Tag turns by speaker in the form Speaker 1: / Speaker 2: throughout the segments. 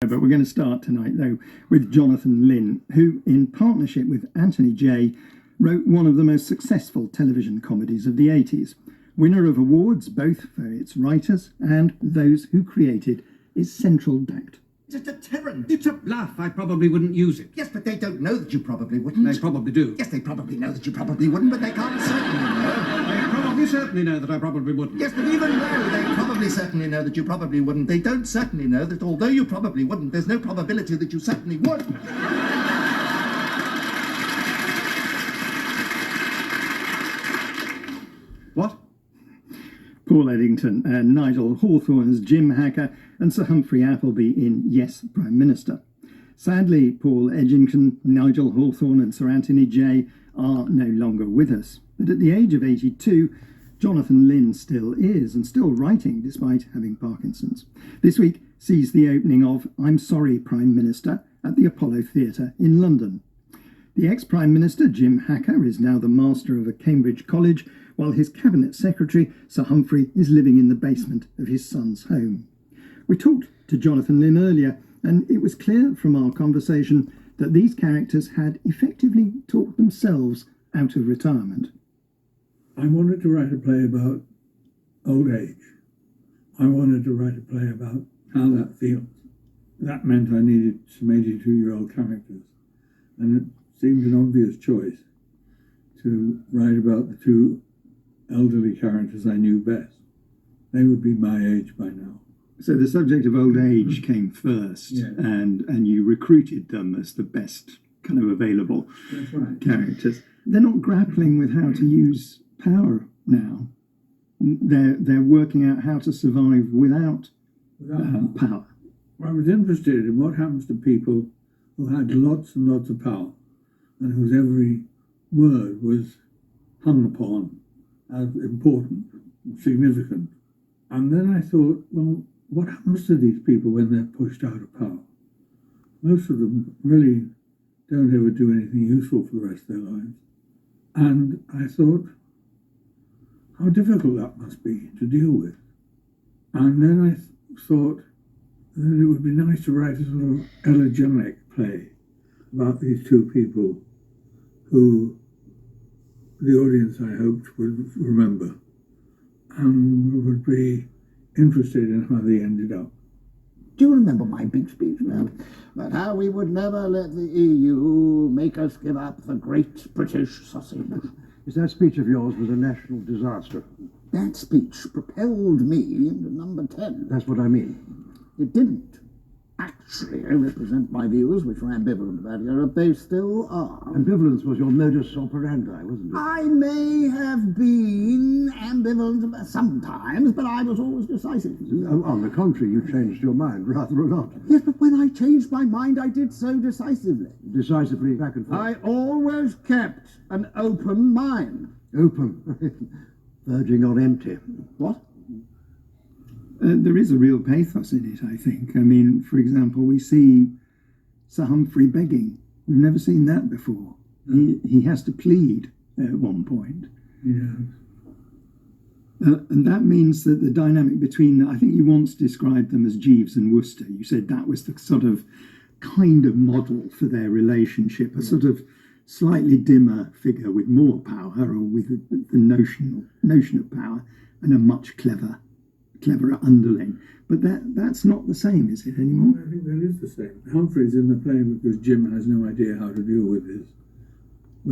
Speaker 1: But we're going to start tonight, though, with Jonathan Lynn, who, in partnership with Anthony Jay, wrote one of the most successful television comedies of the 80s, winner of awards both for its writers and those who created its central act.
Speaker 2: It's a deterrent.
Speaker 3: It's a bluff. I probably wouldn't use it.
Speaker 2: Yes, but they don't know that you probably wouldn't.
Speaker 3: They probably do.
Speaker 2: Yes, they probably know that you probably wouldn't, but they can't certainly know.
Speaker 3: They probably certainly know that I probably wouldn't.
Speaker 2: Yes, but even though they probably certainly know that you probably wouldn't, they don't certainly know that although you probably wouldn't, there's no probability that you certainly would.
Speaker 3: What?
Speaker 1: Paul Eddington, Nigel Hawthorne's Jim Hacker, and Sir Humphrey Appleby in Yes, Prime Minister. Sadly, Paul Eddington, Nigel Hawthorne and Sir Anthony Jay are no longer with us. But at the age of 82, Jonathan Lynn still is, and still writing despite having Parkinson's. This week sees the opening of I'm Sorry, Prime Minister at the Apollo Theatre in London. The ex-Prime Minister, Jim Hacker, is now the master of a Cambridge college, while his Cabinet Secretary, Sir Humphrey, is living in the basement of his son's home. We talked to Jonathan Lynn earlier, and it was clear from our conversation that these characters had effectively talked themselves out of retirement.
Speaker 4: I wanted to write a play about old age. I wanted to write a play about how that feels. That meant I needed some 82-year-old characters, and it seemed an obvious choice to write about the two elderly characters I knew best. They would be my age by now.
Speaker 1: So the subject of old age came first,
Speaker 4: Yeah.
Speaker 1: and you recruited them as the best kind of available
Speaker 4: That's right.
Speaker 1: characters. They're not grappling with how to use power now. They're working out how to survive without power.
Speaker 4: I was interested in what happens to people who had lots and lots of power and whose every word was hung upon as important, significant. And then I thought, well, what happens to these people when they're pushed out of power? Most of them really don't ever do anything useful for the rest of their lives. And I thought, how difficult that must be to deal with. And then I thought that it would be nice to write a sort of elegiac play about these two people who the audience, I hoped, would remember and would be interested in how they ended up.
Speaker 5: Do you remember my big speech about how we would never let the EU make us give up the great British sausage?
Speaker 6: Is that speech of yours was a national disaster?
Speaker 5: That speech propelled me into number 10.
Speaker 6: That's what I mean.
Speaker 5: It didn't actually represent my views, which were ambivalent about Europe. They still are.
Speaker 6: Ambivalence was your modus operandi, wasn't it?
Speaker 5: I may have been ambivalent sometimes, but I was always decisive.
Speaker 6: On the contrary, you changed your mind rather a lot.
Speaker 5: Yes, but when I changed my mind, I did so decisively.
Speaker 6: Decisively back and forth.
Speaker 5: I always kept an open mind.
Speaker 6: Open. Verging on empty.
Speaker 5: What?
Speaker 1: There is a real pathos in it, I think. I mean, for example, we see Sir Humphrey begging. We've never seen that before. He has to plead at one point.
Speaker 4: Yeah.
Speaker 1: And that means that the dynamic between, I think you once described them as Jeeves and Wooster. You said that was the sort of kind of model for their relationship, a sort of slightly dimmer figure with more power, or with the notion of power, and a much cleverer underling. But that's not the same, is it, anymore?
Speaker 4: I think that is the same. Humphrey's in the play because Jim has no idea how to deal with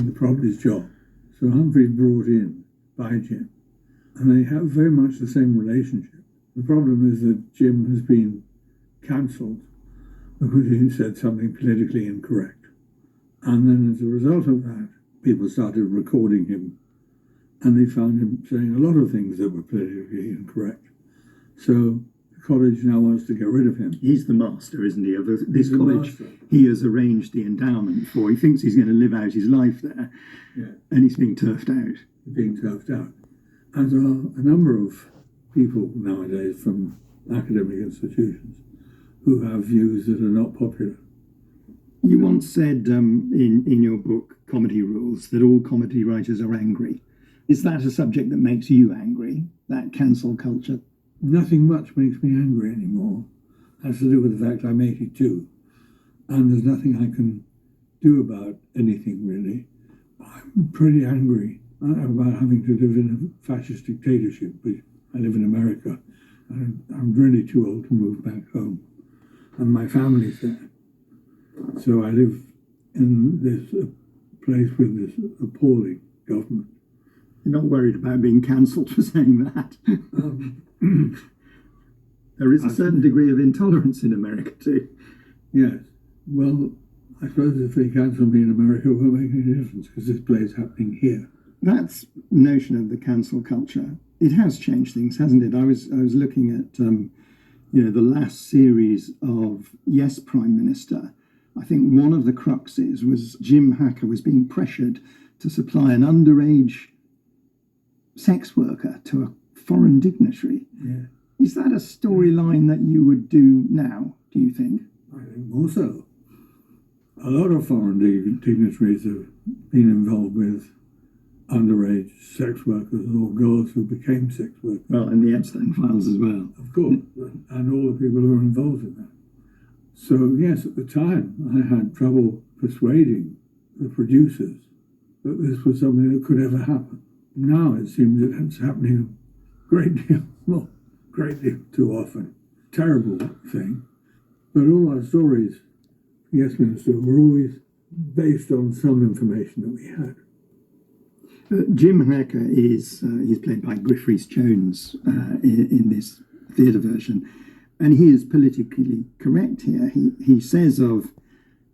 Speaker 4: the problem, his job. So Humphrey's brought in by Jim, and they have very much the same relationship. The problem is that Jim has been cancelled because he said something politically incorrect. And then as a result of that, people started recording him, and they found him saying a lot of things that were politically incorrect. So the college now wants to get rid of him.
Speaker 1: He's the master, isn't he, of this
Speaker 4: He's the
Speaker 1: college
Speaker 4: master.
Speaker 1: he has arranged the endowment for. He thinks he's going to live out his life there,
Speaker 4: Yeah.
Speaker 1: and he's being turfed out.
Speaker 4: Being turfed out. And there are a number of people nowadays from academic institutions who have views that are not popular.
Speaker 1: You once said in your book, Comedy Rules, that all comedy writers are angry. Is that a subject that makes you angry, that cancel culture?
Speaker 4: Nothing much makes me angry anymore. has to do with the fact I'm 82, and there's nothing I can do about anything really. I'm pretty angry about having to live in a fascist dictatorship, but I live in America, and I'm really too old to move back home, and my family's there. So I live in this place with this appalling government.
Speaker 1: You're not worried about being cancelled for saying that. There is a certain degree of intolerance in America too.
Speaker 4: Yes. Well, I suppose if they cancel me in America, it won't make any difference because this play is happening here.
Speaker 1: That notion of the cancel culture, it has changed things, hasn't it? I was looking at the last series of Yes, Prime Minister. I think one of the cruxes was Jim Hacker was being pressured to supply an underage sex worker to a foreign dignitary.
Speaker 4: Yeah.
Speaker 1: Is that a storyline that you would do now, do you think?
Speaker 4: I think more so. A lot of foreign dignitaries have been involved with underage sex workers or girls who became sex workers.
Speaker 1: Well, and the Epstein files as well.
Speaker 4: Of course, and all the people who are involved in that. So, yes, at the time, I had trouble persuading the producers that this was something that could ever happen. Now it seems that it's happening a great deal too often. Terrible thing. But all our stories, Yes Minister, were always based on some information that we had.
Speaker 1: Jim Hacker is he's played by Griff Rhys-Jones in this theatre version, and he is politically correct here. He says of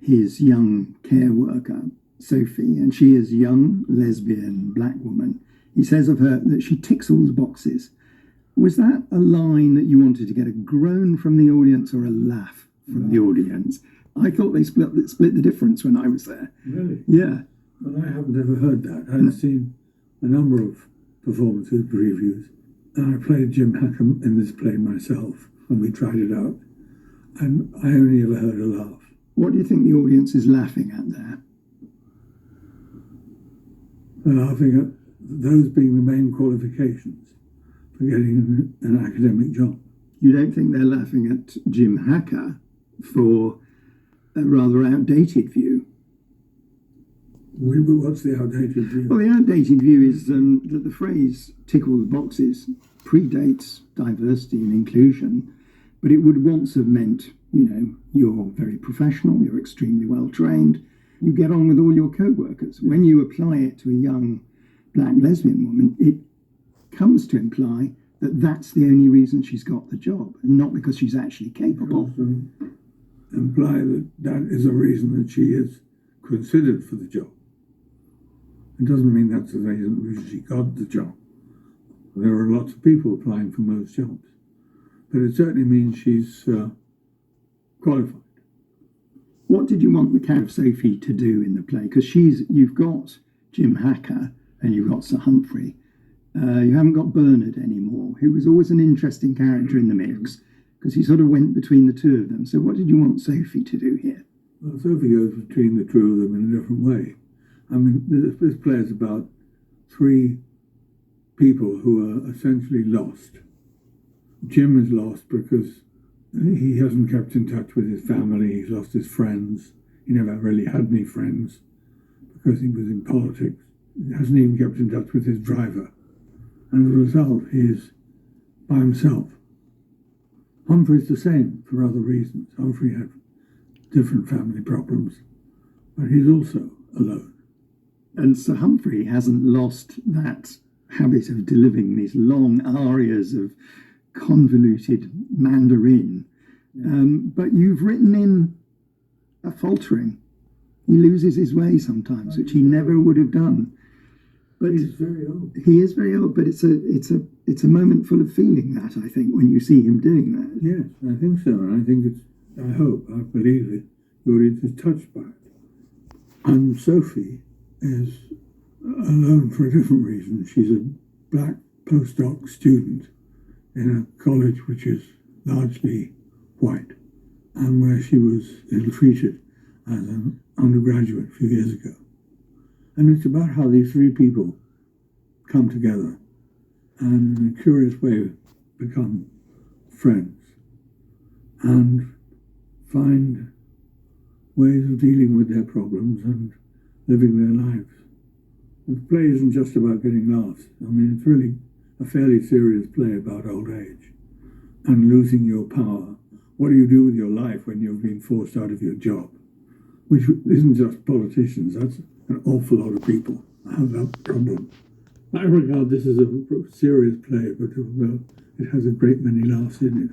Speaker 1: his young care worker, Sophie, and she is young, lesbian, black woman, he says of her that she ticks all the boxes. Was that a line that you wanted to get a groan from the audience or a laugh from the audience? I thought they split the difference when I was there.
Speaker 4: Really?
Speaker 1: Yeah.
Speaker 4: But I haven't ever heard that. I've seen a number of performances, previews, and I played Jim Hacker in this play myself when we tried it out, and I only ever heard a laugh.
Speaker 1: What do you think the audience is laughing at there?
Speaker 4: They're laughing at those being the main qualifications for getting an academic job.
Speaker 1: You don't think they're laughing at Jim Hacker for a rather outdated view?
Speaker 4: What's the outdated view?
Speaker 1: Well, the outdated view is that the phrase tick all the boxes predates diversity and inclusion, but it would once have meant, you're very professional, you're extremely well trained, you get on with all your co-workers. When you apply it to a young black lesbian woman, it comes to imply that that's the only reason she's got the job, and not because she's actually capable.
Speaker 4: Also imply that that is a reason that she is considered for the job. It doesn't mean that's the reason she got the job. There are lots of people applying for most jobs, but it certainly means she's qualified.
Speaker 1: What did you want the character of Sophie to do in the play? Because you've got Jim Hacker and you've got Sir Humphrey. You haven't got Bernard anymore, who was always an interesting character in the mix, because he sort of went between the two of them. So what did you want Sophie to do here?
Speaker 4: Well, Sophie goes between the two of them in a different way. I mean, this play is about three people who are essentially lost. Jim is lost because he hasn't kept in touch with his family. He's lost his friends. He never really had any friends because he was in politics. He hasn't even kept in touch with his driver. And as a result, he's by himself. Humphrey's the same for other reasons. Humphrey had different family problems, but he's also alone.
Speaker 1: And Sir Humphrey hasn't lost that habit of delivering these long arias of convoluted Mandarin. But you've written in a faltering. He loses his way sometimes, which he never would have done. But
Speaker 4: he's very old.
Speaker 1: He is very old, but it's a moment full of feeling, that, I think, when you see him doing that.
Speaker 4: Yes, I think so. And I think I believe it, the audience is touched by it. And Sophie is alone for a different reason. She's a black postdoc student in a college which is largely white, and where she was ill-treated as an undergraduate a few years ago. And it's about how these three people come together and in a curious way become friends. and find ways of dealing with their problems and living their lives. The play isn't just about getting laughs. I mean, it's really a fairly serious play about old age and losing your power. What do you do with your life when you've been forced out of your job? Which isn't just politicians, that's an awful lot of people have that problem. I regard this as a serious play, but it has a great many laughs in it.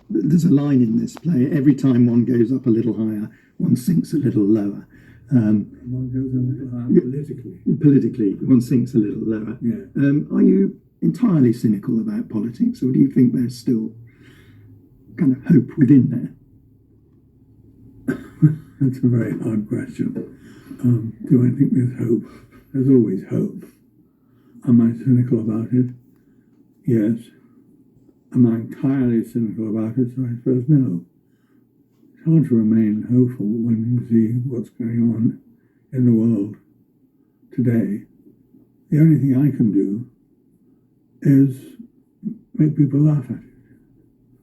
Speaker 1: There's a line in this play: every time one goes up a little higher, one sinks a little lower.
Speaker 4: One goes a little higher politically.
Speaker 1: Politically, one sinks a little lower.
Speaker 4: Yeah.
Speaker 1: Are you entirely cynical about politics, or do you think there's still kind of hope within there?
Speaker 4: That's a very hard question. Do I think there's hope? There's always hope. Am I cynical about it? Yes. Am I entirely cynical about it? So I suppose no. It's hard to remain hopeful when you see what's going on in the world today. The only thing I can do is make people laugh at it.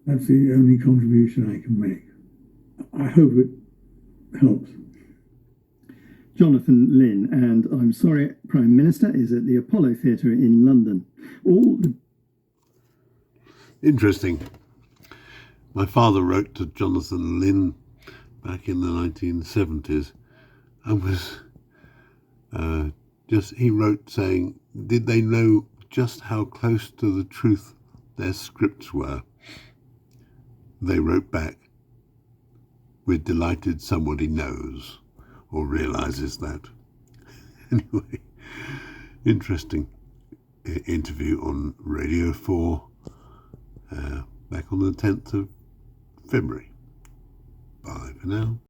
Speaker 4: That's the only contribution I can make. I hope it helps.
Speaker 1: Jonathan Lynn and I'm Sorry, Prime Minister is at the Apollo Theatre in London.
Speaker 7: Interesting. My father wrote to Jonathan Lynn back in the 1970s and was he wrote saying, did they know just how close to the truth their scripts were? They wrote back, we're delighted somebody knows or realises that. Anyway, interesting interview on Radio 4 back on the 10th of February. Bye for now.